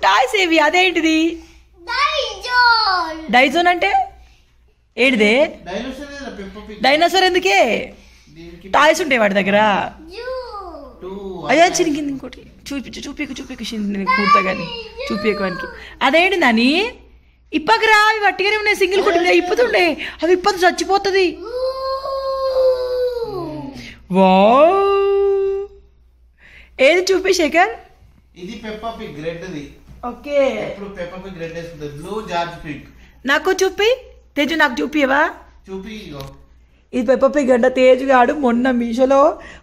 Toys ఏవి అదేంటిది డైజోన్ అంటే ఏంటిదే డైనోసార్ ఎందుకే టాయ్స్ ఉంటాయి వాటి దగ్గర అయ్యా చిరిగింది ఇంకోటి చూపికు కూర్తా కానీ చూపించడానికి అదేంటి నాని ఇప్పకరా అవి వట్టిగానే ఉన్నాయి సింగిల్ కుట్టి ఇప్పుతుండే అవి ఇప్పదు చచ్చిపోతుంది వావ్ ఏది చూపి శేఖర్ ఇది Peppa Pig red the okay ఇప్పుడు పెప్పా పిగ్ రెడ్ వేస్తుంది బ్లూ జార్జ్ పిగ్ నాకు చూపి తేజు నాకు చూపియవా చూపి ఇది పెప్పా పిగ్ అంట తేజు గాడు మొన్న మీషోలో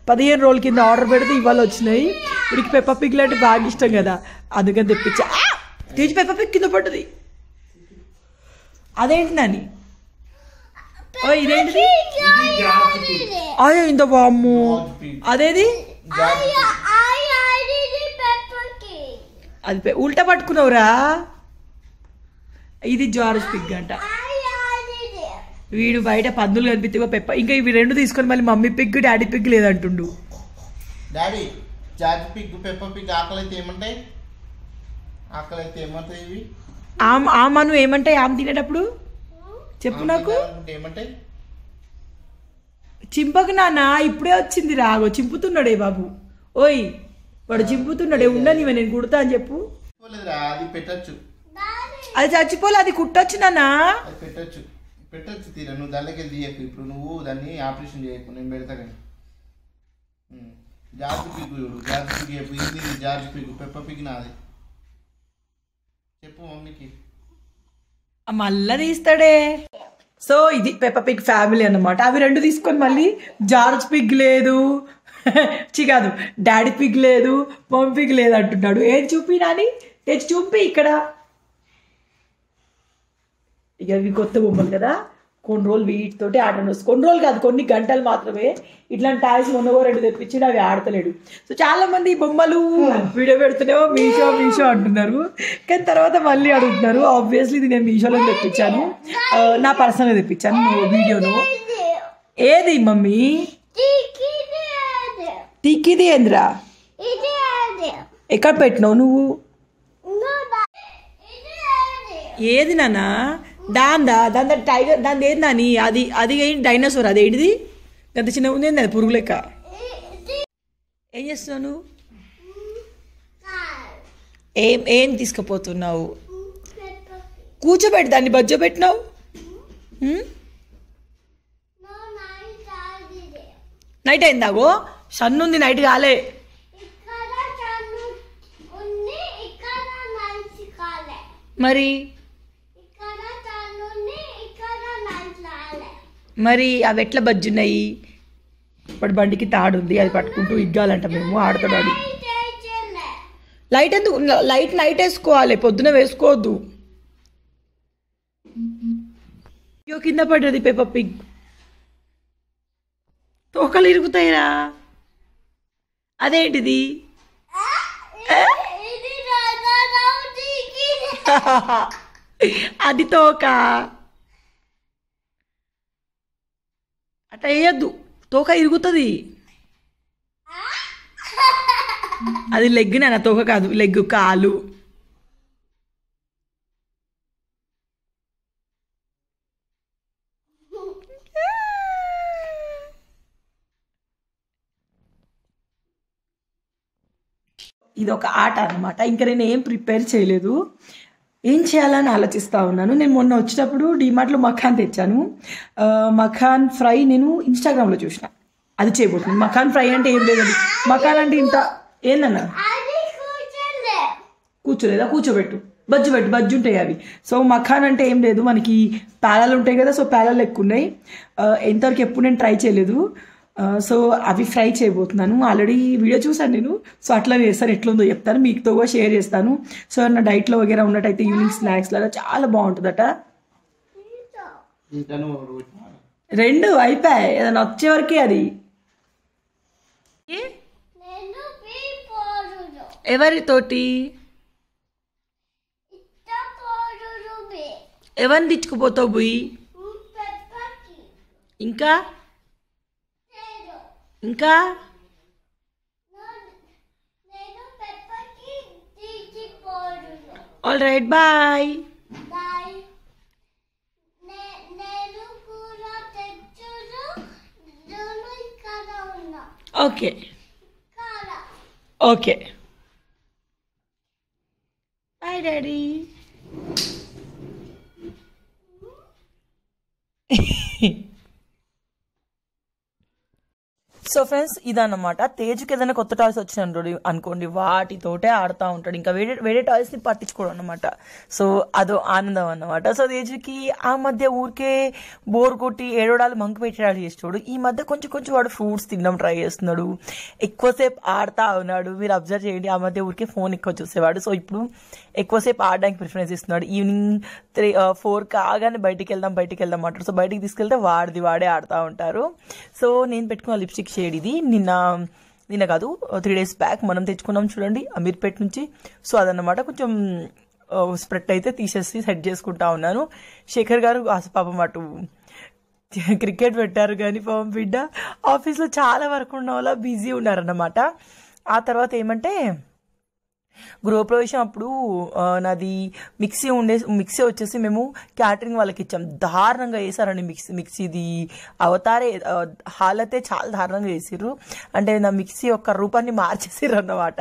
15 రోజుల కింద ఆర్డర్ పెడితే ఇవాళ వచ్చినాయి వీడికి పెప్పా పిగ్లు అంటే బాగా ఇష్టం కదా అందుకని తెప్పించా తేజు పెప్పా పిగ్ కింద పడ్డది అదేంటి నాని ఓ ఇదేంటిది అయ్యో ఇంత బామ్ము అదేది అది ఉల్టా పట్టుకున్నావురా ఇది జార్జ్ పిగ్ అంట వీడు బయట పందులు కనిపిస్తే పెప్ప ఇంకా ఇవి రెండు తీసుకొని మళ్ళీ మమ్మీ పిగ్ డాడీ పిగ్ లేదంటుండు daddy George pig Peppa pig ఆకలి అయితే ఏమంటాయి ఇవి ఆమె నువ్వు ఏమంటాయి ఆమె తినేటప్పుడు చెప్పు నాకు ఏమంటాయి చింపకు నాన్న ఇప్పుడే వచ్చింది రాగో చింపుతున్నాడే బాబు ఓయ్ వాడు చింపుతున్నాడే ఉండని నేను కుడతా అని చెప్పు అది పెట్టచ్చు అది చచ్చిపోలే అది కుట్టొచ్చు నాన్న పెట్టచ్చు తీరా నువ్వు దానికి తీయకు ఇప్పుడు నువ్వు దాన్ని ఆపరేషన్ చేయకు నేను పెడతా కానీ జార్జ్ పిగ్ చెప్పు ఇది జార్జ్ పిగ్ పెప్పా పిగ్ నాది చెప్పు మమ్మీకి మళ్ళా తీస్తాడే సో ఇది పెప్పా పిగ్ ఫ్యామిలీ అన్నమాట అవి రెండు తీసుకొని మళ్ళీ జార్జ్ పిగ్ లేదు కాదు డాడీ పిగ్ లేదు మమ్మీ పిగ్ లేదు అంటున్నాడు ఏం చూపి నాని తెచ్చి చూపి ఇక్కడ ఇక ఇవి కొత్త బొమ్మలు కదా కొన్ని రోజులు వీటితోటి ఆడడం కొన్ని రోజులు కాదు కొన్ని గంటలు మాత్రమే ఇట్లాంటి టాయ్స్ మొన్నగో రెండు తెప్పించి అవి ఆడతలేడు సో చాలా మంది బొమ్మలు వీడియో పెడుతున్నావో మీషో అంటున్నారు కానీ తర్వాత మళ్ళీ అడుగుతున్నారు ఆబ్వియస్లీ ఇది నేను మీషోలో తెప్పించాను నా పర్సనల్గా తెప్పించాను వీడియోను ఏది మమ్మీ టీకిది ఏంద్రా ఎక్కడ పెట్టినావు నువ్వు ఏది నాన్న దాని టైగర్ దాని ఏది నాని అది డైనోసార్ అదేంటిది గంత చిన్న ఉంది అది పురుగు లెక్క ఏం చేస్తున్నావు నువ్వు ఏం తీసుకుపోతున్నావు కూర్చోబెట్టి దాన్ని బజ్జో పెట్టినావు నైట్ అయిందాగో సన్ ఉంది నైట్ కాలే మరి అవి ఎట్లా బజ్జున్నాయి ఇప్పుడు బండికి తాడుంది అది పట్టుకుంటూ ఇగ్గాలంట మేము ఆడుతాడు లైట్ ఎందుకు లైట్ నైట్ వేసుకోవాలి పొద్దున వేసుకోవద్దు అయ్యో కింద పడ్డది పెప్పా పిగ్ తోకలు ఇరుగుతాయిరా అదేంటిది అది తోక అట్లా వేయద్దు తోక ఇరుగుతుంది అది లెగ్ నాన్న తోక కాదు లెగ్ కాలు ఇది ఒక ఆట అన్నమాట ఇంకా నేను ఏం ప్రిపేర్ చేయలేదు ఏం చేయాలని ఆలోచిస్తూ ఉన్నాను నేను మొన్న వచ్చేటప్పుడు డిమార్ట్లో మఖాన్ తెచ్చాను మఖాన్ ఫ్రై నేను ఇన్స్టాగ్రామ్లో చూసిన అది చేయబోతుంది మఖాన్ ఫ్రై అంటే ఏం లేదండి మఖాన్ అంటే ఇంత ఏందన్నా కూర్చోలేదా కూర్చోబెట్టు బజ్జు ఉంటాయి అవి సో మఖాన్ అంటే ఏం లేదు మనకి పేలాలు ఉంటాయి కదా సో పేలాలు ఎక్కువ ఉన్నాయి ఎంతవరకు ఎప్పుడు నేను ట్రై చేయలేదు సో అవి ఫ్రై చేయబోతున్నాను ఆల్రెడీ వీడియో చూసాను నేను సో అట్లా చేస్తాను ఎట్లుందో చెప్తాను మీతో కూడా షేర్ చేస్తాను సో నా డైట్లో వగేరా ఉన్నట్టయితే ఈవినింగ్ స్నాక్స్ లాగా చాలా బాగుంటుందట రెండు అయిపోయాయి ఏదైనా వచ్చే వరకే అది ఎవరితోటి ఎవరిని తెచ్చుకుపోతావు బుయ్యి ఇంకా ఇంకా all right bye. Okay okay bye daddy. So friends ఇదన్నమాట. తేజుకి ఏదైనా కొత్త టాయ్స్ వచ్చినాయి అనుకోండి, వాటితోటే ఆడుతూ ఉంటాడు. ఇంకా వేరే వేరే టాయ్స్ని పట్టించుకోవడం అనమాట. సో అదో ఆనందం అన్నమాట. సో తేజుకి ఆ మధ్య ఊరికే బోర్ కొట్టి ఏడవడాలు మంకు పెట్టేడాలు చేస్తాడు. ఈ మధ్య కొంచెం కొంచెం వాడు ఫ్రూట్స్ తినడం ట్రై చేస్తున్నాడు, ఎక్కువసేపు ఆడుతూ ఉన్నాడు. మీరు అబ్జర్వ్ చేయండి, ఆ మధ్య ఊరికే ఫోన్ ఎక్కువ చూసేవాడు. సో ఇప్పుడు ఎక్కువసేపు ఆడడానికి ప్రిఫరెన్స్ ఇస్తున్నాడు. ఈవినింగ్ 4 కాగానే బయటికి వెళ్దాం అంటారు. సో బయటికి తీసుకెళ్తే వాడే ఆడుతూ ఉంటారు. సో నేను పెట్టుకున్న లిప్స్టిక్ షేడ్ ఇది నిన్న కాదు 3 days బ్యాక్ మనం తెచ్చుకున్నాం చూడండి అమీర్పేట్ నుంచి. సో అదన్నమాట. కొంచెం స్ప్రెడ్ అయితే తీసేసి సెట్ చేసుకుంటా ఉన్నాను. శేఖర్ గారు పాపం అటు క్రికెట్ పెట్టారు కానీ పాపం బిడ్డ ఆఫీస్లో చాలా వర్క్ ఉండడం వల్ల బిజీ ఉన్నారన్నమాట. ఆ తర్వాత ఏమంటే గృహప్రవేశం అప్పుడు నాది మిక్సీ వచ్చేసి మేము క్యాటరింగ్ వాళ్ళకి ఇచ్చాం. దారుణంగా వేసారండి మిక్సీది అవతారే హాలతే చాలా దారుణంగా వేసారు. అంటే నా మిక్సీ యొక్క రూపాన్ని మార్చేసారు అన్నమాట.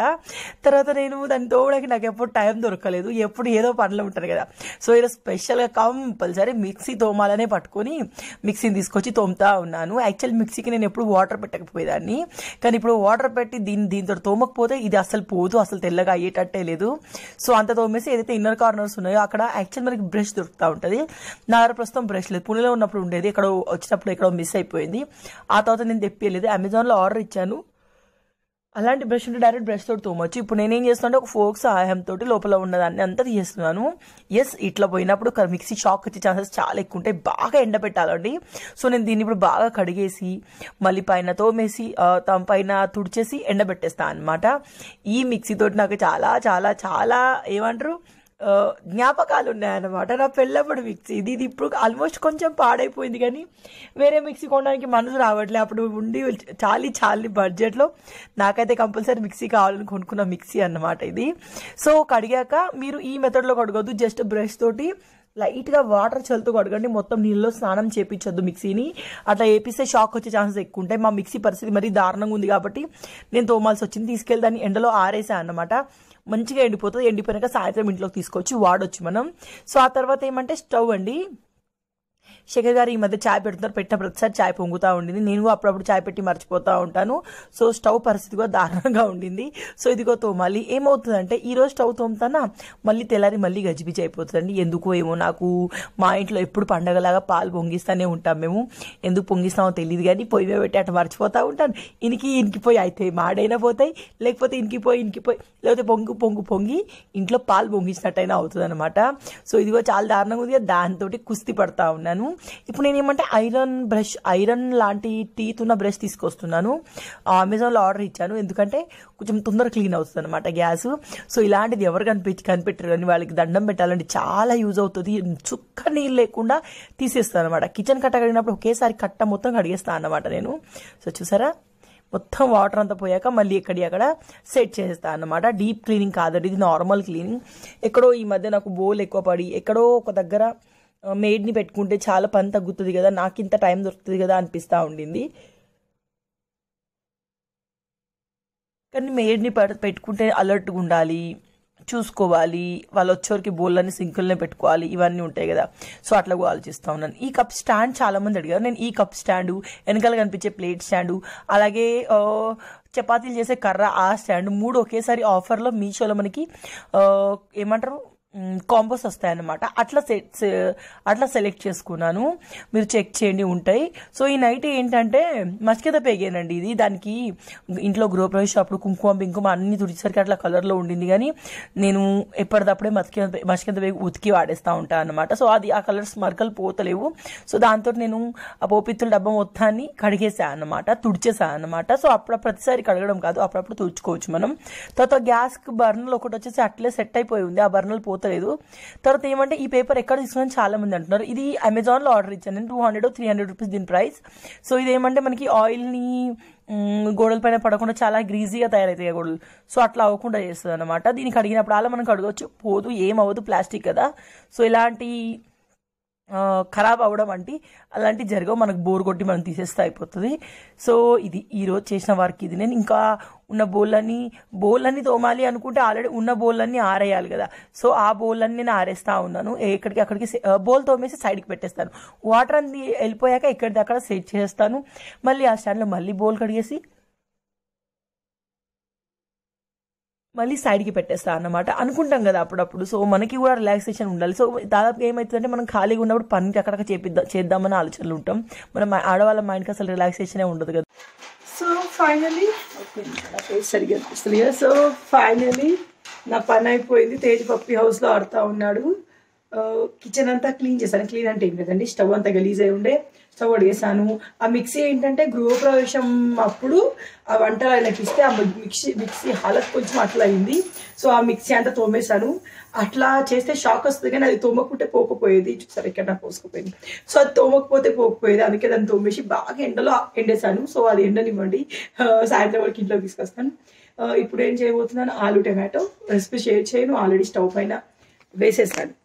తర్వాత నేను దాన్ని తోమడానికి నాకు ఎప్పుడు టైం దొరకలేదు, ఎప్పుడు ఏదో పనులు ఉంటారు కదా. సో ఇలా స్పెషల్గా కంపల్సరీ మిక్సీ తోమాలనే పట్టుకొని మిక్సీని తీసుకొచ్చి తోముతా ఉన్నాను. యాక్చువల్ మిక్సీకి నేను ఎప్పుడు వాటర్ పెట్టకపోయేదాన్ని, కానీ ఇప్పుడు వాటర్ పెట్టి దీంతో తోమకపోతే ఇది అసలు పోదు, అసలు తెల్లగా అయ్యేటట్టే లేదు. సో అంత తోమేసి ఏదైతే ఇన్నర్ కార్నర్స్ ఉన్నాయో అక్కడ యాక్చువల్ మనకి బ్రష్ దొరుకుతూ ఉంటుంది. నా దగ్గర ప్రస్తుతం బ్రష్ లేదు, పుణెలో ఉన్నప్పుడు ఉండేది, ఎక్కడో వచ్చినప్పుడు ఎక్కడో మిస్ అయిపోయింది. ఆ తర్వాత నేను తెప్పియలేదు, అమెజాన్లో ఆర్డర్ ఇచ్చాను. అలాంటి బ్రష్ ఉంటే డైరెక్ట్ బ్రష్ తోటి తోమొచ్చు. ఇప్పుడు నేనేం చేస్తానంటే ఒక ఫోర్క్ సహాయంతో లోపల ఉన్నదాన్ని అంతా తీసేస్తున్నాను. ఎస్, ఇట్లా పోయినప్పుడు మిక్సీ షాక్ వచ్చే ఛాన్సెస్ చాలా ఎక్కువ ఉంటాయి. బాగా ఎండబెట్టాలండి. సో నేను దీన్ని ఇప్పుడు బాగా కడిగేసి మళ్ళీ పైన తోమేసి పైన తుడిచేసి ఎండబెట్టేస్తాను అనమాట. ఈ మిక్సీతోటి నాకు చాలా చాలా చాలా ఏమంటారు జ్ఞాపకాలు ఉన్నాయన్నమాట. నా పెళ్ళప్పుడు మిక్సీ ఇది ఇప్పుడు ఆల్మోస్ట్ కొంచెం పాడైపోయింది, కానీ వేరే మిక్సీ కొనడానికి మనసు రావట్లేదు. అప్పుడు ఉండి చాలీ బడ్జెట్లో నాకైతే కంపల్సరీ మిక్సీ కావాలని కొనుక్కున్న మిక్సీ అన్నమాట ఇది. సో కడిగాక మీరు ఈ మెథడ్లో కడగొద్దు, జస్ట్ బ్రష్ తోటి లైట్గా వాటర్ చల్లుతూ కడగండి. మొత్తం నీళ్ళలో స్నానం చేయించొద్దు మిక్సీని. అట్లా వేపిస్తే షాక్ వచ్చే ఛాన్సెస్ ఎక్కువ ఉంటాయి. మా మిక్సీ పరిస్థితి మరీ దారుణంగా ఉంది కాబట్టి నేను తోమాల్సి వచ్చింది. తీసుకెళ్ళి దాన్ని ఎండలో ఆరేసాను అన్నమాట. మంచిగా ఎండిపోతుంది. ఎండిపోయాక సాయంత్రం ఇంట్లోకి తీసుకొచ్చి వాడొచ్చు మనం. సో ఆ తర్వాత ఏమంటే స్టవ్ అండి. శేఖర్ గారు ఈ మధ్య చాయ్ పెడుతున్నారు, పెట్టిన ప్రతిసారి చాయ్ పొంగుతూ ఉండింది. నేను అప్పుడప్పుడు చాయ్ పెట్టి మర్చిపోతూ ఉంటాను. సో స్టవ్ పరిస్థితి కూడా దారుణంగా ఉండింది. సో ఇదిగో తోమాలి. ఏమవుతుందంటే ఈరోజు స్టవ్ తోముతానా మళ్ళీ తెల్లారి మళ్ళీ గజిబిజి అయిపోతుందండి. ఎందుకో ఏమో నాకు మా ఇంట్లో ఎప్పుడు పండగలాగా పాలు పొంగిస్తూనే ఉంటాం మేము. ఎందుకు పొంగిస్తామో తెలియదు కానీ పొయ్యి మీద పెట్టి అటు మర్చిపోతూ ఉంటాను. ఇనికిపోయి అయితే మాడైనా పోతాయి, లేకపోతే ఇనికిపోయి లేకపోతే పొంగి ఇంట్లో పాలు పొంగించినట్టయినా అవుతుంది అనమాట. సో ఇదిగో చాలా దారుణంగా ఉంది. దాంతో కుస్తీ పడతా ఉన్నాను. ఇప్పుడు నేను ఏమంటే ఐరన్ లాంటి టీత్ ఉన్న బ్రష్ తీసుకొస్తున్నాను. అమెజాన్లో ఆర్డర్ ఇచ్చాను, ఎందుకంటే కొంచెం తొందరగా క్లీన్ అవుతుంది అనమాట గ్యాస్. సో ఇలాంటిది ఎవరు కనిపెట్టరు అని వాళ్ళకి దండం పెట్టాలంటే చాలా యూజ్ అవుతుంది. చుక్క నీళ్ళు లేకుండా తీసేస్తాను అనమాట. కిచెన్ కట్ట కడిగినప్పుడు ఒకేసారి కట్ట మొత్తం కడిగేస్తాను అన్నమాట నేను. సో చూసారా, మొత్తం వాటర్ అంతా పోయాక మళ్ళీ అక్కడ సెట్ చేసేస్తాను అన్నమాట. డీప్ క్లీనింగ్ కాదండి, ఇది నార్మల్ క్లీనింగ్. ఎక్కడో ఈ మధ్య నాకు బోల్ ఎక్కువ పడి ఎక్కడో ఒక దగ్గర మేడ్ని పెట్టుకుంటే చాలా పని తగ్గుతుంది కదా, నాకు ఇంత టైం దొరుకుతుంది కదా అనిపిస్తూ ఉండింది. కానీ మేడ్ని పెట్టుకుంటే అలర్ట్గా ఉండాలి, చూసుకోవాలి, వాళ్ళు వచ్చేవరకు బోళ్ళని సింకుల్నే పెట్టుకోవాలి, ఇవన్నీ ఉంటాయి కదా. సో అట్లా ఆలోచిస్తూ ఉన్నాను. ఈ కప్ స్టాండ్ చాలా మంది అడిగారు. నేను ఈ కప్ స్టాండు, వెనకాల కనిపించే ప్లేట్ స్టాండు, అలాగే చపాతీలు చేసే కర్ర ఆ స్టాండ్ 3 ఒకేసారి ఆఫర్లో మీషోలో మనకి ఏమంటారు కాంబోస్ వస్తాయన్నమాట. అట్లా సెలెక్ట్ చేసుకున్నాను. మీరు చెక్ చేయండి, ఉంటాయి. సో ఈ నైట్ ఏంటంటే మస్కిత పేగానండి. ఇది దానికి ఇంట్లో గృహప్రవేశం అప్పుడు కుంకుమ అన్ని తుడిచేసరికి అట్లా కలర్లో ఉండింది, కానీ నేను ఎప్పటిదప్పుడే మస్కిత పేగి ఉతికి వాడేస్తూ ఉంటాను అనమాట. సో అది ఆ కలర్స్ మరకలు పోతలేవు. సో దాంతో నేను ఆ పోపిత్తుల డబ్బా మొత్తాన్ని కడిగేసాను అనమాట, తుడిచేసాను అనమాట. సో ప్రతిసారి కడగడం కాదు, అప్పుడప్పుడు తుడుచుకోవచ్చు మనం. తర్వాత గ్యాస్ బర్నర్లు ఒకటి వచ్చేసి అట్లే సెట్ అయిపోయి ఉంది. ఆ బర్నర్లు పోతలేదు. తర్వాత ఏమంటే ఈ పేపర్ ఎక్కడ తీసుకుని చాలా మంది అంటున్నారు. ఇది అమెజాన్లో ఆర్డర్ ఇచ్చాను నేను, 200-300 రూపీస్ దీని ప్రైస్. సో ఇదేమంటే మనకి ఆయిల్ని గోడల పైన పడకుండా చాలా గ్రీజీగా తయారవుతాయి గోడలు, సో అట్లా అవ్వకుండా చేస్తుంది అనమాట. దీనికి అడిగినప్పుడు అలా మనం కడగవచ్చు, పోదు, ఏమవ్వదు, ప్లాస్టిక్ కదా. సో ఇలాంటి ఖరాబ్ అవ్వడం అంటే అలాంటివి జరగవు, మనకు బోర్ కొట్టి మనం తీసేస్తే అయిపోతుంది. సో ఇది ఈరోజు చేసిన వర్క్ ఇది. నేను ఇంకా ఉన్న బౌల్లన్నీ తోమాలి అనుకుంటే ఆల్రెడీ ఉన్న బౌల్లన్నీ ఆరేయాలి కదా. సో ఆ బౌల్లన్నీ నేను ఆరేస్తా ఉన్నాను. ఎక్కడికి అక్కడికి బౌల్ తోమేసి సైడ్కి పెట్టేస్తాను. వాటర్ అన్ని వెళ్ళిపోయాక ఎక్కడిది అక్కడ సెట్ చేస్తాను. మళ్ళీ ఆ స్టాండ్లో మళ్ళీ బౌల్ కడిగేసి మళ్ళీ సైడ్కి పెట్టేస్తా అన్నమాట. అనుకుంటాం కదా అప్పుడప్పుడు, సో మనకి కూడా రిలాక్సేషన్ ఉండాలి. సో దాదాపు ఏమవుతుందంటే మనం ఖాళీగా ఉన్నప్పుడు పనికి అక్కడక్కడ చేద్దామని ఆలోచనలు ఉంటాం. మనం ఆడవాళ్ళ మైండ్కి అసలు రిలాక్సేషనే ఉండదు కదా. సో ఫైనలీ సరిగ్గా అనిపిస్తుంది కదా. సో ఫైనలీ నా పని అయిపోయింది. తేజ్ పప్పి హౌస్లో ఆడుతూ ఉన్నాడు. కిచెన్ అంతా క్లీన్ చేశాను. క్లీన్ అంటే ఏం లేదండి, స్టవ్ అంతా గలీజ్ అయి ఉండే స్టవ్ అడిగేసాను. ఆ మిక్సీ ఏంటంటే గృహప్రవేశం అప్పుడు ఆ వంటలు ఆయనకి ఇస్తే ఆ మిక్సీ హాలత్ కొంచెం అట్లా అయింది. సో ఆ మిక్సీ అంతా తోమేశాను. అట్లా చేస్తే షాక్ వస్తుంది, కానీ అది తోమకుంటే పోకపోయేది. చూసారు ఎక్కడ నాకు పోసుకుపోయింది. సో అది తోమకపోతే పోకపోయేది, అందుకే దాన్ని తోమేసి బాగా ఎండలో ఎండేసాను. సో అది ఎండనివ్వండి, సాయంత్రం వరకు ఇంట్లో తీసుకొస్తాను. ఇప్పుడు ఏం చేయబోతున్నాను, ఆలు టమాటో రెసిపీ షేర్ చేయను. ఆల్రెడీ స్టవ్ పైన వేసేసాను.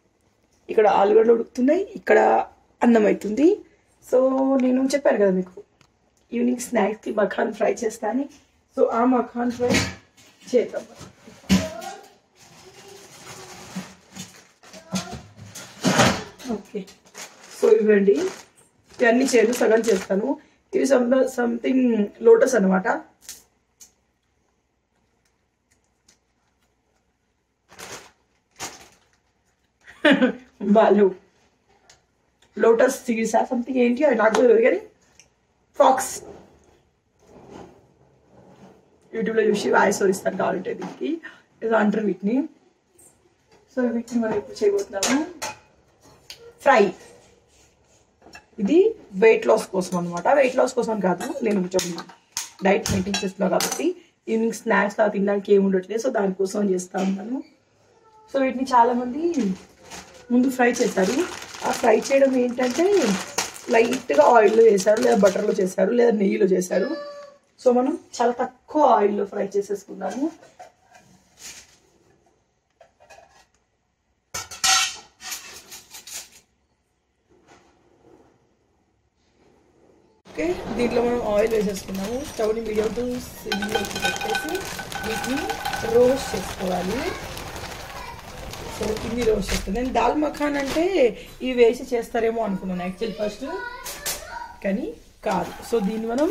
ఇక్కడ ఆలుగడ్డలు ఉడుకుతున్నాయి, ఇక్కడ అన్నం అవుతుంది. సో నేను చెప్పాను కదా మీకు ఈవినింగ్ స్నాక్స్కి మఖాన్ ఫ్రై చేస్తాను. సో ఆ మఖాన్ ఫ్రై చేద్దాం. ఓకే, సో ఇవ్వండి, ఇవన్నీ చేయను, సగం చేస్తాను. ఇవి సంథింగ్ లోటస్ అనమాట. బాలు లోటస్ సీడ్స్ సంథింగ్ ఏంటి అది నాకు తెలియదు, కానీ ఫాక్స్ యూట్యూబ్లో చూసి వాయిస్ ఇస్తాను కావాలంటే దీనికి ఏదో అంటారు వీటిని. సో వీటిని మనం ఇప్పుడు చేయబోతున్నాము ఫ్రై. ఇది వెయిట్ లాస్ కోసం అనమాట. వెయిట్ లాస్ కోసం కాదు, నేను కొంచెం డైట్ మెయింటైన్ చేస్తున్నాను కాబట్టి ఈవినింగ్ స్నాక్స్ లా తినడానికి ఏమి ఉండట్లేదు. సో దానికోసం చేస్తూ ఉన్నాను. సో వీటిని చాలామంది ముందు ఫ్రై చేశారు. ఆ ఫ్రై చేయడం ఏంటంటే లైట్గా ఆయిల్లో చేశారు, లేదా బటర్లో చేశారు, లేదా నెయ్యిలో చేశారు. సో మనం చాలా తక్కువ ఆయిల్లో ఫ్రై చేసేసుకున్నాము. ఓకే, దీంట్లో మనం ఆయిల్ వేసేసుకున్నాము. స్టవ్ని మీడియం టు సిమ్లోకి పెట్టేసి వీటిని రోస్ట్ చేసుకోవాలి. సో ఇన్ని రోస్ట్ చేస్తాను నేను. దాల్ మఖాన్ అంటే ఇవి వేసి చేస్తారేమో అనుకున్నాను యాక్చువల్ ఫస్ట్, కానీ కాదు. సో దీన్ని మనం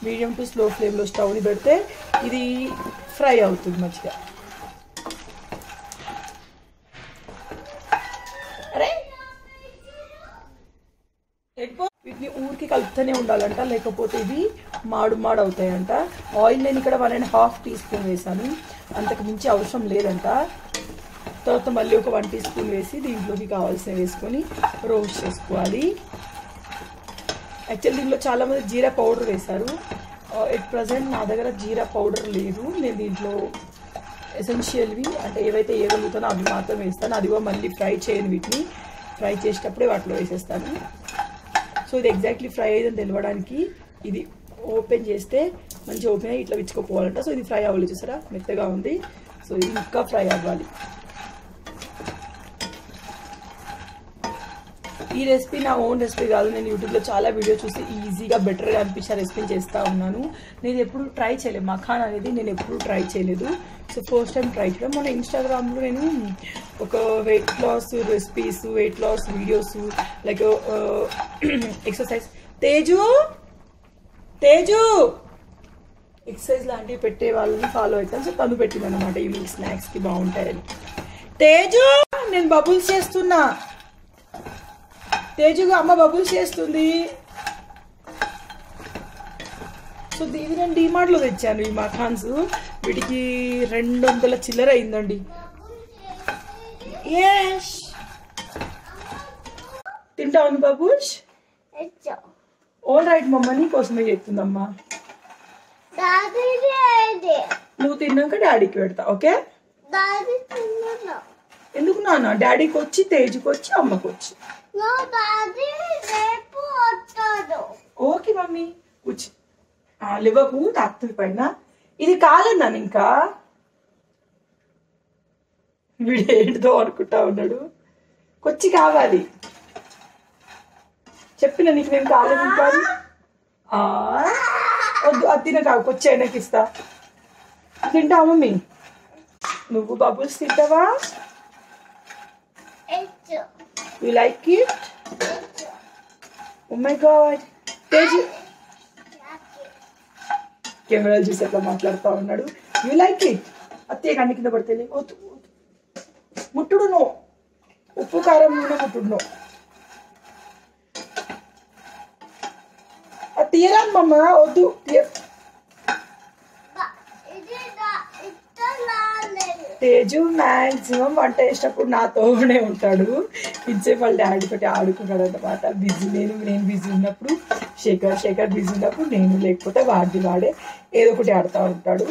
మీడియం టు స్లో ఫ్లేమ్లో స్టవ్ని పెడితే ఇది ఫ్రై అవుతుంది మంచిగా. అరే వీటిని ఊరికి కలుపుతూనే ఉండాలంట, లేకపోతే ఇవి మాడు అవుతాయంట. ఆయిల్ నేను ఇక్కడ 1.5 టీ స్పూన్ వేసాను, అంతకు మించి అవసరం లేదంట. తర్వాత మళ్ళీ ఒక 1 టీ స్పూన్ వేసి దీంట్లోకి కావాల్సిన వేసుకొని రోస్ట్ చేసుకోవాలి. యాక్చువల్ దీంట్లో చాలామంది జీరా పౌడర్ వేశారు. ఎట్ ప్రజెంట్ నా దగ్గర జీరా పౌడర్ లేదు. నేను దీంట్లో ఎసెన్షియల్వి అంటే ఏవైతే వేయగలుగుతానో అవి మాత్రం వేస్తాను. అది కూడా మళ్ళీ ఫ్రై చేయను, వీటిని ఫ్రై చేసేటప్పుడే వాటిలో వేసేస్తాను. సో ఇది ఎగ్జాక్ట్లీ ఫ్రై అయ్యిందని తెలవడానికి ఇది ఓపెన్ చేస్తే మంచిగా ఓపెన్ అయ్యి ఇట్లా విచ్చుకోపోవాలంట. సో ఇది ఫ్రై అవ్వాలి, చూసారా మెత్తగా ఉంది. సో ఇది ఇంకా ఫ్రై అవ్వాలి. ఈ రెసిపీ నా ఓన్ రెసిపీ కాదు, నేను యూట్యూబ్లో చాలా వీడియో చూసి ఈజీగా బెటర్గా అనిపించే రెసిపీని చేస్తూ ఉన్నాను. నేను ఎప్పుడు ట్రై చేయలేదు, మఖాన్ అనేది నేను ఎప్పుడు ట్రై చేయలేదు. సో ఫస్ట్ టైం ట్రై చేయడం. మన ఇన్స్టాగ్రామ్లో నేను ఒక weight loss recipes, weight loss videos, like exercise Teju exercise లాంటివి పెట్టే వాళ్ళని ఫాలో అవుతాను. సో తను పెట్టింది అనమాట ఈవినింగ్ స్నాక్స్కి బాగుంటాయని. తేజు నేను బబుల్స్ చేస్తున్నా, తేజుగా అమ్మ బబుల్స్ చేస్తుంది. సో ఇది నేను డిమార్ట్లో తెచ్చాను ఈ మఖాన్స్. వీటికి 200 చిల్లర అయిందండి. తింటావు బబుల్స్? ఆల్ రైట్ మమ్మ, నీ కోసమే చెప్తుందమ్మా. నువ్వు తిన్నాక డాడీకి పెడతా, ఓకే? ఎందుకు నాన్న డాడీకి వచ్చి తేజుకి వచ్చి అమ్మకి వచ్చి. ఓకే మమ్మీ కూర్చి లేవకు తాకుతుంది పైన. ఇది కాదన్నాను ఇంకా. వీడు ఏంటిదో అనుకుంటా ఉన్నాడు. కొచ్చి కావాలి చెప్పిన నీకు నేను కాలేదు ఇంకా. వద్దు అది తినకా కొచ్చి ఆయనకి ఇస్తా. తింటావా మమ్మీ? నువ్వు బబుల్స్ తింటావా? You like it? Oh my god Teju కెమెరాలు చూసి ఎట్లా మాట్లాడుతూ ఉన్నాడు. You like it? అత్తే కన్ని కింద పడితే ముట్టుడు నో, ఉప్పు కారం నూనె ముట్టుడు నో. అది తీయరాను మమ్మ, వద్దు తీయ. తేజు మ్యాక్సిమం వంట చేసేటప్పుడు నాతోనే ఉంటాడు. ఇచ్చేపు వాళ్ళ డాడీ తోటి ఆడుకున్నాడు అన్నమాట. నేను బిజీ ఉన్నప్పుడు శేఖర్ బిజీ ఉన్నప్పుడు నేను, లేకపోతే వాడే ఏదో ఒకటి ఆడుతూ ఉంటాడు.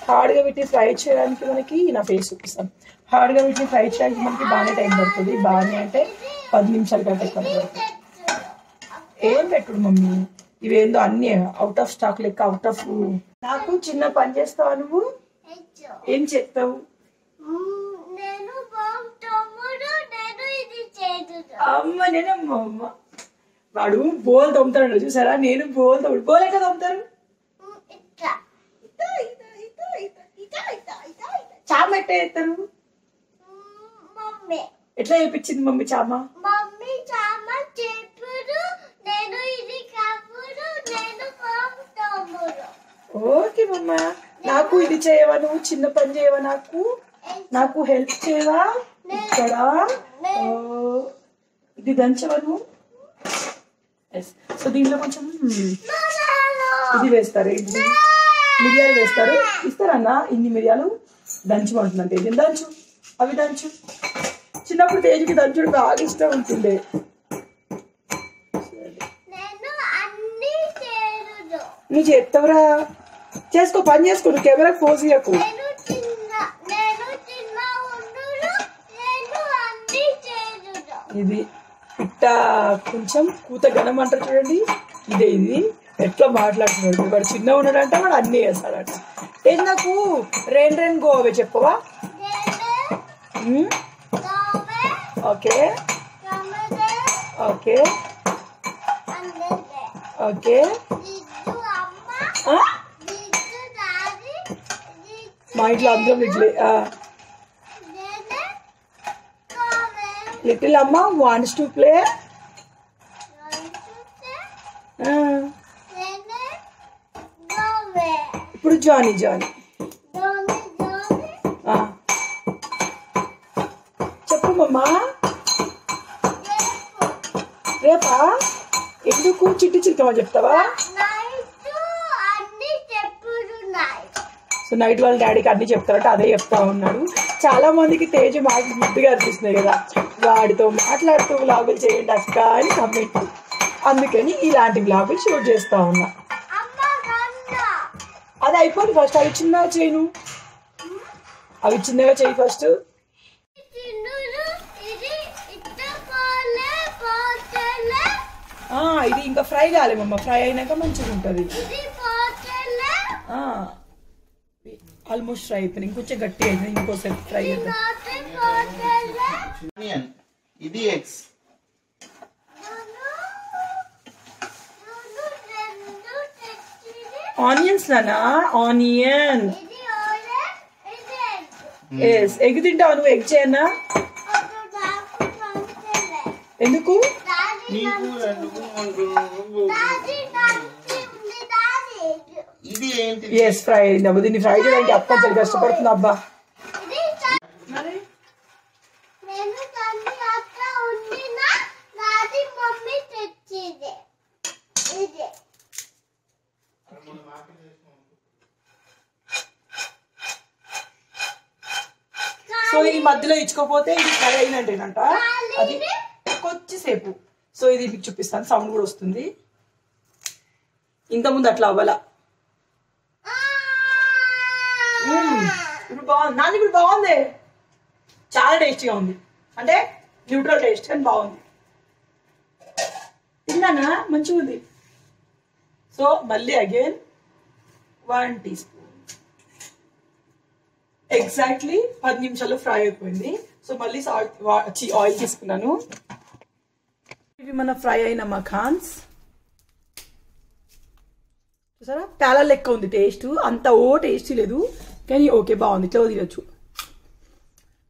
హార్డ్గా వీటిని ఫ్రై చేయడానికి మనకి నా ఫేస్ చూపిస్తాను. హార్డ్గా వీటిని ఫ్రై చేయడానికి మనకి బాగానే టైం పడుతుంది. బాగానే అంటే 10 నిమిషాల కంటే ఎక్కువ పడుతుంది. ఏం పెట్టుడు మమ్మీ, ఇవేందో అన్ని అవుట్ ఆఫ్ స్టాక్ లెక్క, అవుట్ ఆఫ్. నాకు చిన్న పని చేస్తావా నువ్వు? ఏం చేస్తావు? అమ్మ నేనమ్మ అమ్మ. వాడు బోల్ తోముతాడు చూసారా? నేను బోల్ తోడు. బోల్ ఎట్లా తోముతారు? చామ ఎట్లా చేస్తారు? ఎట్లా చేయించింది మమ్మీ చామ? ఓకే మమ్మ. నాకు ఇది చేయవా నువ్వు? చిన్న పని చేయవా? నాకు హెల్ప్ చేయవా? ఇక్కడ ఇది దంచవా నువ్వు? సో దీంట్లో కొంచెం ఇది వేస్తారు, ఇది మిరియాలు వేస్తారు. ఇస్తారన్నా ఇన్ని మిరియాలు దంచమంటుందంటే ఇది దంచు, అవి దంచు. చిన్నప్పుడు తేజుకి దంచుడు బాగా ఇష్టం ఉంటుండే. నువ్వు చేస్తావురా, చేసుకో, పని చేసుకో. నువ్వు కెమెరాకి పోజ్ చేయకు. ఇది పిట్ట కొంచెం కూత గణం అంటారు చూడండి. ఇదే ఇది ఎట్లా మాట్లాడుతున్నాడు. వాడు చిన్న ఉన్నాడంటే వాడు అన్నీ వేస్తాడట. ఏది నాకు రెయిన్ గోవే చెప్పవా? Okay okay okay. మా ఇంట్లో అందరం ఇడ్లీ. లిటిల్ అమ్మ వాంట్స్ టు ప్లే. ఇప్పుడు జానీ చెప్పు మమ్మా. రేపా? ఎందుకు? చిట్టి చిరికమని చెప్తావా? సో నైట్ వాళ్ళ డాడీకి అన్ని చెప్తారంటే అదే చెప్తా ఉన్నాడు. చాలా మందికి తేజ మాటలు ముద్దుగా అనిపిస్తున్నాయి కదా, వాడితో మాట్లాడుతూ వ్లాగులు చేయండి అక్క అని కమెంట్. అందుకని ఇలాంటి వ్లాగులు షూట్ చేస్తా ఉన్నా. అది అయిపోయింది ఫస్ట్. అవి చిన్నగా చేయను, అవి చిన్నగా చేయి ఫస్ట్. ఇది ఇంకా ఫ్రై కాలేమమ్మ. ఫ్రై అయినాక మంచిగా ఉంటుంది. ఆల్మోస్ట్ ఫ్రై అయిపోయింది. ఇంకొంచెం గట్టి అయిపోయింది. ఇంకోసేపు ఫ్రై చేద్దాం. ఇది ఎగ్స్. ఆనియన్స్ నానా? ఆనియన్. ఎస్. ఎగ్ తింటావా నువ్వు? ఎగ్ చేయనా? ఎందుకు? ఎస్ ఫ్రై అయింది అబ్బా. దీన్ని ఫ్రై చేయడానికి అక్క చాలా కష్టపడుతుంది అబ్బా. సో ఇది మధ్యలో ఇచ్చుకోపోతే ఇది ఫ్రై అయినట్టేనంట. అది కొద్దిసేపు. సో ఇది మీకు చూపిస్తాను. సౌండ్ కూడా వస్తుంది. ఇంతకుముందు అట్లా అవ్వాలా. ఇప్పుడు బాగుంది నాన్న. ఇప్పుడు బాగుంది. చాలా టేస్టీగా ఉంది, అంటే న్యూట్రల్ టేస్ట్ కానీ బాగుంది. తిన్నానా, మంచిగా ఉంది. సో మళ్ళీ అగైన్ 1 టీ స్పూన్, ఎగ్జాక్ట్లీ 10 నిమిషాల్లో ఫ్రై అయిపోయింది. సో మళ్ళీ ఆయిల్ తీసుకున్నాను. ఇవి మన ఫ్రై అయిన మఖాన్స్ చూసారా, ప్యాలా లెక్క ఉంది టేస్ట్, అంత టేస్టీ లేదు కానీ ఓకే బాగుంది, ఇట్లా తినచ్చు.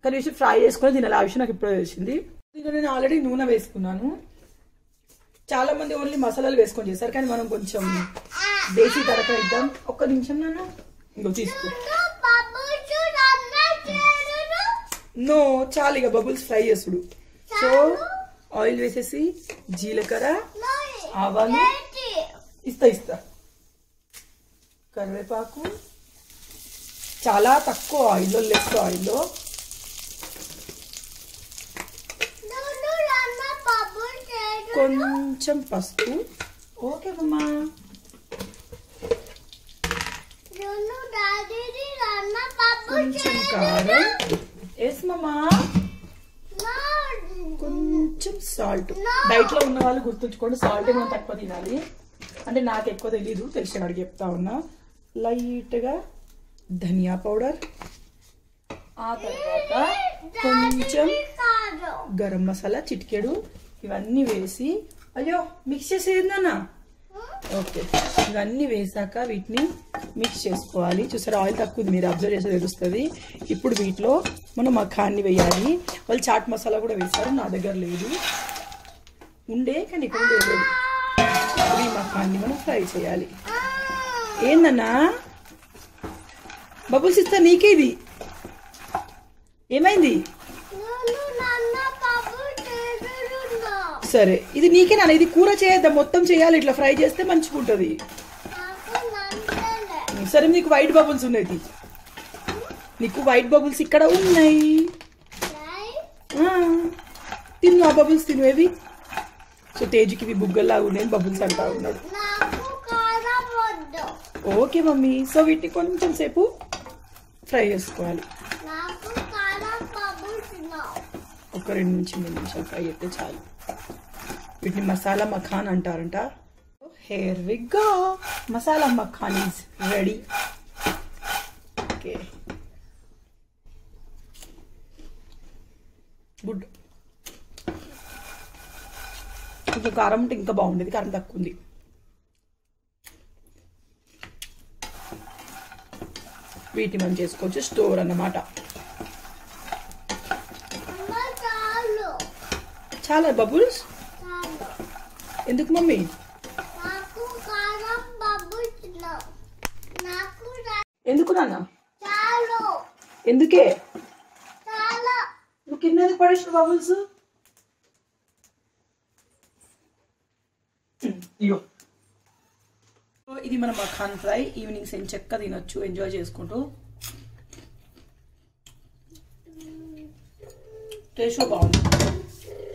కానీ ఫ్రై చేసుకొని తినాలి, ఆ విషయం నాకు ఇప్పుడే తెలిసింది. దీంట్లో నేను ఆల్రెడీ నూనె వేసుకున్నాను. చాలా మంది ఓన్లీ మసాలాలు వేసుకొని చేస్తారు, కానీ మనం కొంచెం దేశీ తరక ఇద్దాం. ఒక్క నిమిషం నాన్న, ఇంకో తీసుకో. నో చాలు, ఇక బబుల్స్ ఫ్రై చేసుడు. సో ఆయిల్ వేసేసి జీలకర్ర, ఆవాలు, ఇస్తా కరివేపాకు, చాలా తక్కువ ఆయిల్లో, లెస్ ఆయిల్లో. కొంచెం పసుపు, ఓకే అమ్మా. కొంచెం కారం, ఎస్ మమ్మా. కొంచెం సాల్ట్. డైట్ లో ఉన్న వాళ్ళు గుర్తుంచుకోండి, సాల్ట్ మనం తక్కువ తినాలి. అంటే నాకు ఎక్కువ తెలీదు, తెలిసిన వాడికి చెప్తా ఉన్నా. లైట్ గా ధనియా పౌడర్, ఆ తర్వాత కొంచెం గరం మసాలా చిటికెడు, ఇవన్నీ వేసి, అయ్యో మిక్స్ చేసేదన్నా. ఓకే, ఇవన్నీ వేసాక వీటిని మిక్స్ చేసుకోవాలి. చూసారా ఆయిల్ తక్కువ ఉంది, మీరు అబ్జర్వ్ చేస్తే తెలుస్తుంది. ఇప్పుడు వీటిలో మనం మఖాన్ని వేయాలి. వాళ్ళు చాట్ మసాలా కూడా వేశారు, నా దగ్గర లేదు, ఉండే కానీ ఇక్కడ లేదు. ఈ మఖాన్ని మనం ఫ్రై చేయాలి. ఏందన్నా బబుల్స్ ఇస్తా నీకే, ఇది ఏమైంది? సరే ఇది నీకే నాన్న, ఇది కూర చేయొద్దా, మొత్తం చేయాలి, ఇట్లా ఫ్రై చేస్తే మంచిగా ఉంటుంది. సరే నీకు వైట్ బబుల్స్ ఉన్నాయి, నీకు వైట్ బబుల్స్ ఇక్కడ ఉన్నాయి, తిను ఆ బబుల్స్ తినేవి. సో తేజుకి ఇవి బుగ్గల్లాగా ఉన్నాయి, బబుల్స్ అంటా ఉన్నాడు. Okay mummy. సో వీటిని కొంచెం సేపు ఫ్రై చేసుకోవాలి, ఒక 2 నుంచి 3 నిమిషాలు ఫ్రై అయితే చాలు. వీటిని మసాలా మఖాన్ అంటారంట. Here we go, masala makhan is ready. Okay good. కొంచెం కారం ఉంటే ఇంకా బాగుండేది, కారం తక్కువ ఉంది. వీటిని మనం చేసుకోవచ్చు స్టోర్ అన్నమాట. చాలా బబుల్స్ ఎందుకు మమ్మీ? ఎందుకు నాన్న? ఎందుకే నువ్వు కింద ఎందుకు పడేసిన బబుల్స్? ఇయో ఇది మన మఖాన్ ఫ్రై. ఈవినింగ్స్ ఏం చెక్క తినొచ్చు, ఎంజాయ్ చేసుకుంటూ. టేస్ట్ బాగుంది.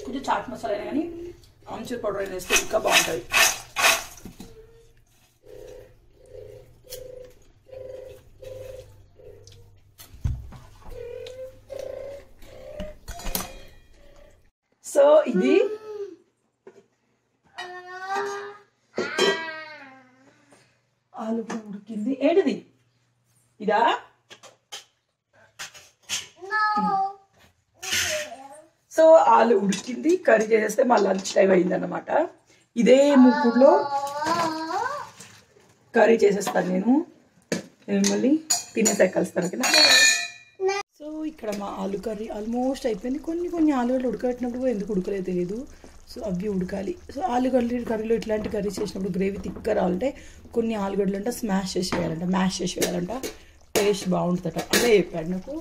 కొంచెం చాట్ మసాలా అయినా కానీ ఆమ్చూర్ పౌడర్ అయినా వేస్తే ఇంకా బాగుంటుంది. సో ఇది ఆలు ఉడికింది. ఏంటిది ఇదా? సో ఆలు ఉడికింది, కర్రీ చేసేస్తే మా లంచ్ టైం అయిందన్నమాట. ఇదే మూకుడులో కర్రీ చేసేస్తాను నేను మళ్ళీ తినేసాక కలుస్తాను. ఓకేనా? సో ఇక్కడ మా ఆలు కర్రీ ఆల్మోస్ట్ అయిపోయింది. కొన్ని ఆలుగడ్డలు ఉడకబెట్టినప్పుడు ఎందుకు ఉడకలేదు తెలియదు. సో అవి ఉడకాలి. సో కర్రీలో ఇట్లాంటి కర్రీ చేసినప్పుడు గ్రేవీ తిక్కగా రావాలంటే కొన్ని ఆలుగడ్డలు అంట మ్యాష్ చేసి వేయాలంట. టేస్ట్ బాగుంటుందట, అదే చెప్పాడు నాకు.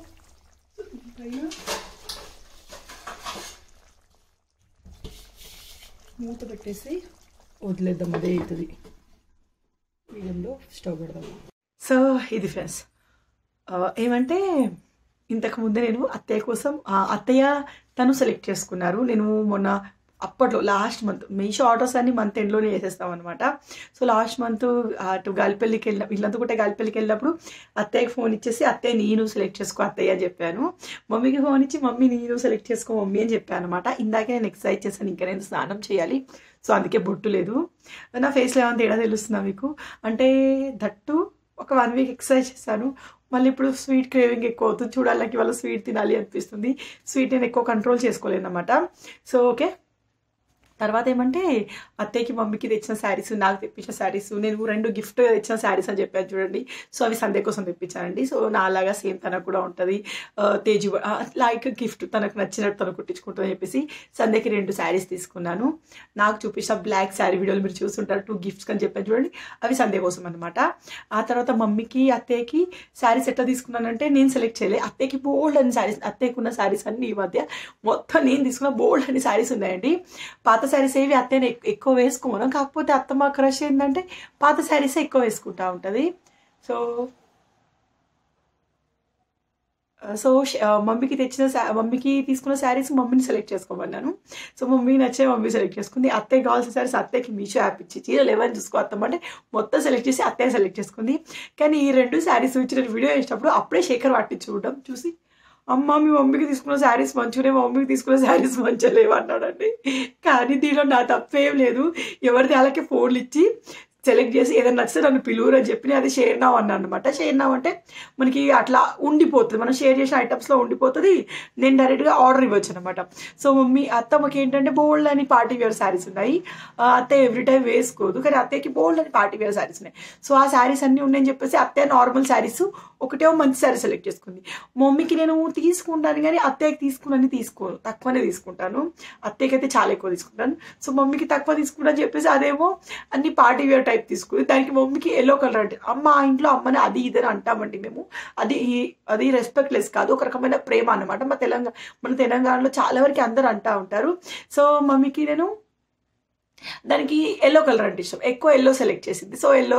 మూత పెట్టేసి వదిలేద్దాం, అదే అవుతుంది. మీడియంలో స్టవ్ పెడదాం. సో ఇది ఫ్రెండ్స్ ఏమంటే ఇంతకుముందే నేను అత్తయ్య కోసం, అత్తయ్య తను సెలెక్ట్ చేసుకున్నారు. నేను మొన్న అప్పట్లో లాస్ట్ మంత్ మీషో ఆర్డర్స్ అన్ని మంత్ ఎండ్లోనే చేసేస్తాం అనమాట. సో లాస్ట్ మంత్ అటు గాలిపల్లికి వెళ్ళిన వీళ్ళంతా కూడా గాలిపల్లికి వెళ్ళినప్పుడు అత్తయ్యకి ఫోన్ ఇచ్చేసి అత్తయ్య నేను సెలెక్ట్ చేసుకో అత్తయ్య అని చెప్పాను. మమ్మీకి ఫోన్ ఇచ్చి మమ్మీ నేను సెలెక్ట్ చేసుకో మమ్మీ అని చెప్పాను అనమాట. ఇందాకే నేను ఎక్సర్సైజ్ చేశాను, ఇంకా నేను స్నానం చేయాలి. సో అందుకే బొట్టు లేదు. నా ఫేస్లో ఏమైనా తేడా తెలుస్తుందా మీకు అంటే? దట్టు ఒక 1 వీక్ ఎక్సర్సైజ్ చేశాను. మళ్ళీ ఇప్పుడు స్వీట్ క్రేవింగ్ ఎక్కువ అవుతుంది. చూడాలి, నాకు ఇవాళ స్వీట్ తినాలి అనిపిస్తుంది. స్వీట్ నేను ఎక్కువ కంట్రోల్ చేసుకోలేను అనమాట. సో ఓకే, తర్వాత ఏమంటే అత్తయ్యకి మమ్మీకి తెచ్చిన శారీస్, నాకు తెప్పించిన శారీస్, నేను 2 గిఫ్ట్ తెచ్చిన శారీస్ అని చెప్పాను చూడండి. సో అవి సందే కోసం తెప్పించానండి. సో నాలాగా సేమ్ తనకు కూడా ఉంటుంది, తేజు లైక్ గిఫ్ట్ తనకు నచ్చినట్టు తను కుట్టించుకుంటుందని చెప్పేసి సందేకి 2 శారీస్ తీసుకున్నాను. నాకు చూపించిన బ్లాక్ శారీ వీడియోలు మీరు చూస్తుంటారు, 2 గిఫ్ట్స్ అని చెప్పాను చూడండి, అవి సందే కోసం అనమాట. ఆ తర్వాత మమ్మీకి అత్తయ్యకి శారీస్ ఎట్లా తీసుకున్నానంటే నేను సెలెక్ట్ చేయలేదు. అత్తయ్యకి బోల్డ్ అని శారీస్, అత్తయ్యకి ఉన్న శారీస్ అన్ని ఈ మధ్య మొత్తం నేను తీసుకున్న బోల్డ్ అని శారీస్ ఉన్నాయండి. పాత శారీస్ ఏవి అత్తయ్యని ఎక్కువ వేసుకోను, కాకపోతే అత్తమ్మ క్రష్ ఏంటంటే పాత శారీసే ఎక్కువ వేసుకుంటా ఉంటుంది. సో మమ్మీకి తీసుకున్న శారీస్ మమ్మీని సెలెక్ట్ చేసుకోమన్నాను. సో మమ్మీ నచ్చే మమ్మీ సెలెక్ట్ చేసుకుంది. అత్తయ్య కావాల్సిన శారీస్ అత్తయ్యకి మీషో యాప్ ఇచ్చి చీరలు ఏమని చూసుకో అత్తమ్మ అంటే మొత్తం సెలెక్ట్ చేసి అత్తయ్య సెలెక్ట్ చేసుకుంది. కానీ ఈ 2 శారీస్ ఇచ్చిన వీడియో వేసినప్పుడు అప్పుడే శేఖర్ పట్టి చూడడం చూసి, అమ్మ మీ మమ్మీకి తీసుకున్న శారీస్ మంచిగానే, మా మమ్మీకి తీసుకున్న శారీస్ మంచిగా లేవు అన్నాడండి. కానీ దీనిలో నా తప్పేం లేదు. ఎవరిది వాళ్ళకి ఫోన్లు ఇచ్చి సెలెక్ట్ చేసి ఏదైనా నచ్చితే నన్ను పిలువురు అని చెప్పి అది షేర్ నావ్ అన్నాను అనమాట. షేర్ నావ్ అంటే మనకి అట్లా ఉండిపోతుంది, మనం షేర్ చేసిన ఐటమ్స్లో ఉండిపోతుంది. నేను డైరెక్ట్గా ఆర్డర్ ఇవ్వచ్చు అనమాట. సో మమ్మీ అత్తమ్మకి ఏంటంటే బోల్డ్ అని పార్టీ వేర్ శారీస్ ఉన్నాయి. అత్తయ్య ఎవ్రీ టైం వేసుకోదు, కానీ అత్తయ్యకి బోల్డ్ అని పార్టీ వేర్ శారీస్ ఉన్నాయి. సో ఆ శారీస్ అన్నీ ఉన్నాయని చెప్పేసి అత్తయ్య నార్మల్ శారీస్ ఒకటేమో మంచి శారీ సెలెక్ట్ చేసుకుంది. మమ్మీకి నేను తీసుకుంటాను కానీ అత్తయ్యకి తీసుకోను, తక్కువనే తీసుకుంటాను. అత్తయ్యకి అయితే చాలా ఎక్కువ తీసుకుంటాను. సో మమ్మీకి తక్కువ తీసుకుంటాను చెప్పేసి అదేమో అన్ని పార్టీ వేర్ టైప్ తీసుకుంది. దానికి మమ్మీకి ఎల్లో కలర్ అంటే అమ్మ ఆ ఇంట్లో అమ్మని అది ఇదని అంటామండి మేము. అది రెస్పెక్ట్ లెస్ కాదు, ఒక రకమైన ప్రేమ అనమాట. మన తెలంగాణలో చాలా వరకు అందరూ అంటూ ఉంటారు. సో మమ్మీకి నేను దానికి ఎల్లో కలర్ అంటే ఇష్టం, ఎక్కువ ఎల్లో సెలెక్ట్ చేసింది. సో ఎల్లో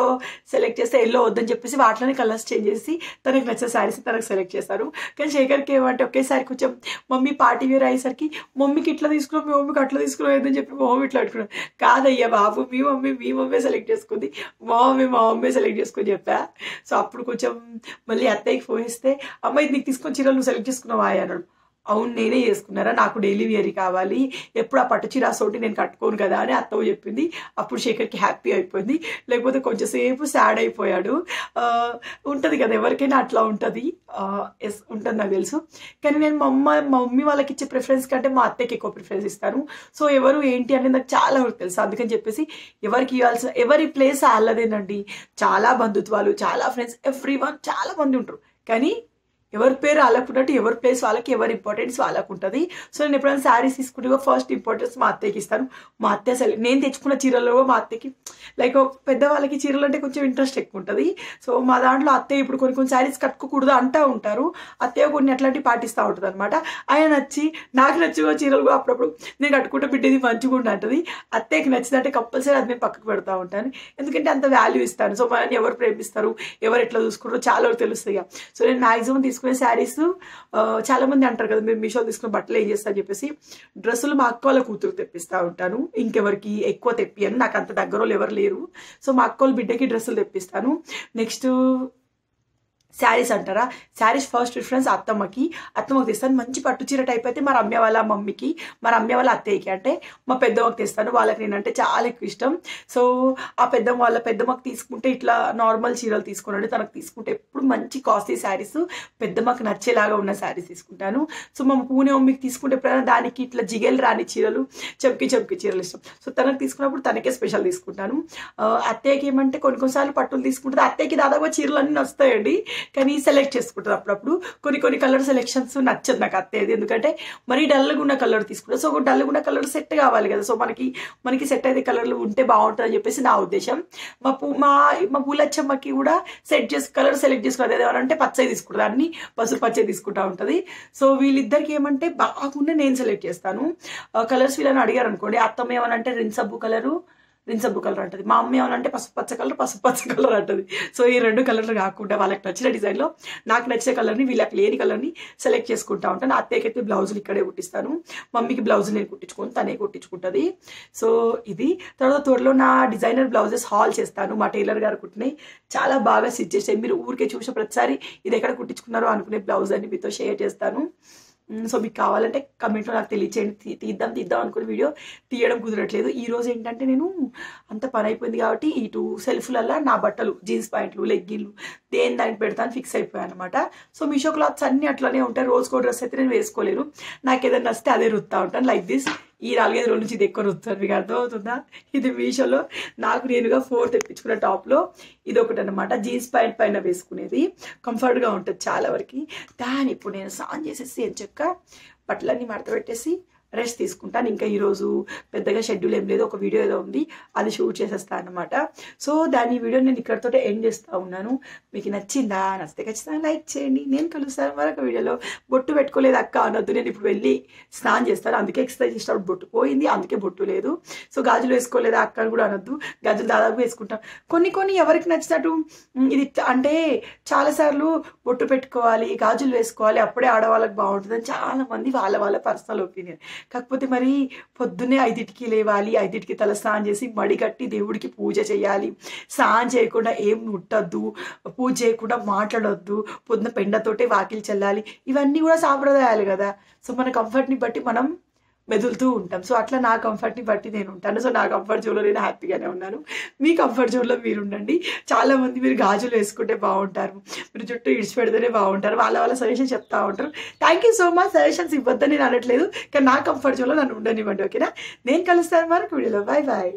సెలెక్ట్ చేస్తే ఎల్లో వద్దని చెప్పేసి వాటిలోనే కలర్స్ చేంజ్ చేసి తనకు నచ్చిన శారీస్ తనకు సెలెక్ట్ చేశారు. కానీ శేఖర్కి ఏమంటే ఒకేసారి కొంచెం మమ్మీ పార్టీ వేర్ అయ్యేసరికి మమ్మీకి ఇట్లా తీసుకున్నాం, మీ మమ్మీకి అట్లా తీసుకున్నాం ఏదని చెప్పి మా మమ్మీ ఇట్లా పెట్టుకున్నాం. కాదయ్యా బాబు, మీ మమ్మీ సెలెక్ట్ చేసుకుంది, మా మమ్మీ సెలెక్ట్ చేసుకొని చెప్పా. సో అప్పుడు కొంచెం మళ్ళీ అత్తయ్యకి ఫోన్ ఇస్తే, అమ్మాయి నీకు తీసుకొని చీరలు నువ్వు సెలెక్ట్ చేసుకున్నావా అన్నాడు. అవును నేనే చేసుకున్నారా, నాకు డైలీ వేర్ కావాలి, ఎప్పుడు ఆ పట్టు చీర సోటి నేను కట్టుకోను కదా అని అత్తమ్మ చెప్పింది. అప్పుడు శేఖర్కి హ్యాపీ అయిపోయింది, లేకపోతే కొంచెంసేపు సాడ్ అయిపోయాడు. ఉంటుంది కదా ఎవరికైనా అట్లా ఉంటుంది, ఉంటుంది నాకు తెలుసు. కానీ నేను మా మమ్మీ వాళ్ళకి ఇచ్చే ప్రిఫరెన్స్ కంటే మా అత్తయ్యకి ఎక్కువ ప్రిఫరెన్స్ ఇస్తాను. సో ఎవరు ఏంటి అనేది నాకు చాలా వరకు తెలుసు. అందుకని చెప్పేసి ఎవరి ప్లేస్ వాళ్ళదేనండి. చాలా బంధుత్వాలు, చాలా ఫ్రెండ్స్, ఎవ్రీవన్ చాలా మంది ఉంటారు. కానీ ఎవరి పేరు వాళ్ళకు ఉన్నట్టు ఎవరి ప్లేస్ వాళ్ళకి, ఎవరి ఇంపార్టెన్స్ వాళ్ళకు ఉంటుంది. సో నేను ఎప్పుడైనా శారీస్ తీసుకుంటే ఫస్ట్ ఇంపార్టెన్స్ మా అత్తయ్యకి ఇస్తాను. మా అత్తయ్య అసలు నేను తెచ్చుకున్న చీరల్లో మా అత్తయ్యకి లైక్ పెద్దవాళ్ళకి చీరలు అంటే కొంచెం ఇంట్రెస్ట్ ఎక్కువ ఉంటుంది. సో మా దాంట్లో అత్తయ్య ఇప్పుడు కొన్ని శారీస్ కట్టుకోకూడదు అంటూ ఉంటారు. అత్తయ్య కొన్ని అట్లాంటివి పాటిస్తూ ఉంటుంది అనమాట. ఆయన నాకు నచ్చిన చీరలు కూడా అప్పుడప్పుడు నేను కట్టుకుంటే బిడ్డది మంచిగా ఉంటుంది. అత్తయ్యకి నచ్చిందంటే కంపల్సరీ అది నేను పక్కకు పెడతా ఉంటాను, ఎందుకంటే అంత వాల్యూ ఇస్తాను. సో మనల్ని ఎవరు ప్రేమిస్తారు, ఎవరు ఎట్లా చూసుకుంటారో చాలా తెలుస్తాయి. సో నేను మ్యాక్సిమం తీసుకునే శారీస్, చాలా మంది అంటారు కదా మీరు మీషో తీసుకున్న బట్టలు ఏం చేస్తా అని చెప్పేసి, డ్రెస్సులు మా అక్క వాళ్ళ కూతురు తెప్పిస్తూ ఉంటాను. ఇంకెవరికి ఎక్కువ తెప్పియను, నాకు అంత దగ్గర వాళ్ళు ఎవరు లేరు. సో మా అక్క వాళ్ళ బిడ్డకి డ్రెస్సులు తెప్పిస్తాను. నెక్స్ట్ శారీస్ అంటారా, శారీస్ ఫస్ట్ ప్రిఫరెన్స్ అత్తమ్మకి తెస్తాను. మంచి పట్టు చీర టైప్ అయితే మా రమ్య వాళ్ళ మమ్మీకి, మా రమ్య వాళ్ళ అత్తయ్యకి అంటే మా పెద్దమ్మకి తెస్తాను. వాళ్ళకి నేనంటే చాలా ఎక్కువ ఇష్టం. సో ఆ పెద్దమ్మకి తీసుకుంటే ఇట్లా నార్మల్ చీరలు తీసుకున్నాడు, తనకు తీసుకుంటే ఎప్పుడు మంచి కాస్ట్లీ శారీస్ పెద్దమ్మకి నచ్చేలాగా ఉన్న శారీస్ తీసుకుంటాను. సో మా పూణె మమ్మీకి తీసుకుంటే ఎప్పుడైనా దానికి ఇట్లా జిగేలు రాని చీరలు, చెంకి చీరలు ఇష్టం. సో తనకు తీసుకున్నప్పుడు తనకే స్పెషల్ తీసుకుంటాను. అత్తయ్యకి ఏమంటే కొన్నిసార్లు పట్టులు తీసుకుంటుంది. అత్తయ్యకి దాదాపు చీరలు అన్నీ వస్తాయండి, కానీ సెలెక్ట్ చేసుకుంటుంది. అప్పుడప్పుడు కొన్ని కలర్ సెలెక్షన్స్ నచ్చదు నాకు అత్తయ్యది, ఎందుకంటే మరీ డల్గా ఉన్న కలర్ తీసుకుంటారు. సో డల్గా ఉన్న కలర్ సెట్ కావాలి కదా, సో మనకి సెట్ అయితే కలర్లు ఉంటే బాగుంటుంది అని చెప్పేసి నా ఉద్దేశం. మా పూలచ్చమ్మకి కూడా కలర్ సెలెక్ట్ చేసుకున్నది ఏమంటే పచ్చయి తీసుకుంటుంది, అన్ని పసుపు పచ్చయి తీసుకుంటా ఉంటుంది. సో వీళ్ళిద్దరికి ఏమంటే బాగుండే నేను సెలెక్ట్ చేస్తాను కలర్స్. వీళ్ళని అడిగారు అనుకోండి, అత్తమ్మ ఏమనంటే రిన్ సబ్బు కలరు, రిన్సబ్బు కలర్ అంటది. మా అమ్మ ఏమనంటే పసుపు పచ్చ కలర్ అంటది. సో ఈ 2 కలర్లు కాకుండా వాళ్ళకి నచ్చిన డిజైన్లో నాకు నచ్చిన కలర్ని వీళ్ళకి లేని కలర్ని సెలెక్ట్ చేసుకుంటా ఉంటాను. అత్తయ్యకైతే బ్లౌజులు ఇక్కడే కుట్టిస్తాను, మమ్మీకి బ్లౌజులు నేను కుట్టించుకొని తనే కుట్టించుకుంటుంది. సో ఇది తర్వాత త్వరలో నా డిజైనర్ బ్లౌజెస్ హాల్ చేస్తాను. మా టైలర్ గారు కుట్టినాయి, చాలా బాగా స్టిచ్ చేసాయి. మీరు ఊరికే చూసిన ప్రతిసారి ఇది ఎక్కడ కుట్టించుకున్నారో అనుకునే బ్లౌజ్ అని మీతో షేర్ చేస్తాను. సో మీకు కావాలంటే కమెంట్లో నాకు తెలియచేయండి. తీద్దాం అనుకునే వీడియో తీయడం కుదరట్లేదు. ఈరోజు ఏంటంటే నేను అంత పని అయిపోయింది కాబట్టి ఇటు సెల్ఫ్లల్లో నా బట్టలు జీన్స్ ప్యాంట్లు లెగ్గిన్లు దానికి పెడతాను ఫిక్స్ అయిపోయాను అనమాట. సో మీషో క్లాత్స్ అన్నీ అట్లనే ఉంటాయి. రోజుకో డ్రెస్ అయితే నేను వేసుకోలేను, నాకు ఏదైనా నచ్చితే అదే రుత్తా ఉంటాను. లైక్ దిస్ ఈ 4-5 రోజుల నుంచి ఇది ఎక్కువ రుత్తాను, మీకు అర్థమవుతుందా? ఇది మీషోలో నాకు నేనుగా 4 తెప్పించుకున్న టాప్లో ఇది ఒకటి అనమాట. జీన్స్ ప్యాంట్ పైన వేసుకునేది కంఫర్ట్గా ఉంటుంది చాలా వరకు. దాని ఇప్పుడు నేను స్నానం చేసేసి ఎంచక్క బట్టలన్నీ మడత పెట్టేసి రెస్ట్ తీసుకుంటాను. ఇంకా ఈరోజు పెద్దగా షెడ్యూల్ ఏం లేదు, ఒక వీడియో ఏదో ఉంది అది షూట్ చేసేస్తాను అనమాట. సో దాని వీడియో నేను ఇక్కడతో ఎండ్ చేస్తూ ఉన్నాను. మీకు నచ్చిందా? నచ్చితే ఖచ్చితంగా లైక్ చేయండి. నేను కలుస్తాను మరొక వీడియోలో. బొట్టు పెట్టుకోలేదు అక్క అనొద్దు, నేను ఇప్పుడు వెళ్ళి స్నానం చేస్తాను, అందుకే ఎక్సర్సైజ్ చేసినప్పుడు బొట్టు పోయింది, అందుకే బొట్టు లేదు. సో గాజులు వేసుకోలేదా అక్క అని కూడా అనొద్దు, గాజులు దాదాపు వేసుకుంటాం. కొన్ని ఎవరికి నచ్చినట్టు ఇది అంటే చాలాసార్లు బొట్టు పెట్టుకోవాలి గాజులు వేసుకోవాలి అప్పుడే ఆడవాళ్ళకి బాగుంటుందని చాలామంది వాళ్ళ పర్సనల్ ఒపీనియన్. కాకపోతే మరి పొద్దున్నే 5కి లేవాలి, 5కి తల స్నానం చేసి మడి కట్టి దేవుడికి పూజ చేయాలి, స్నానం చేయకుండా ఏం ముట్టద్దు, పూజ చేయకుండా మాట్లాడొద్దు, పొద్దున్న పెండతోటే వాకిలి చల్లాలి, ఇవన్నీ కూడా సాంప్రదాయాలు కదా. సో మన కంఫర్ట్ని బట్టి మనం మెదులుతూ ఉంటాం. సో అట్లా నా కంఫర్ట్ని బట్టి నేను ఉంటాను. సో నా కంఫర్ట్ జోన్లో నేను హ్యాపీగానే ఉన్నాను, మీ కంఫర్ట్ జోన్లో మీరు ఉండండి. చాలామంది మీరు గాజులు వేసుకుంటే బాగుంటారు, మీరు జుట్టు ఇడిచి పెడితేనే బాగుంటారు, వాళ్ళ సజెషన్ చెప్తా ఉంటారు. Thank you so much. Suggestions ఇవ్వద్దని నేను అనట్లేదు, కానీ నా కంఫర్ట్ జోన్లో నన్ను ఉండనివ్వండి, ఓకేనా? నేను కలుస్తాను మరొక వీడియోలో. Bye bye.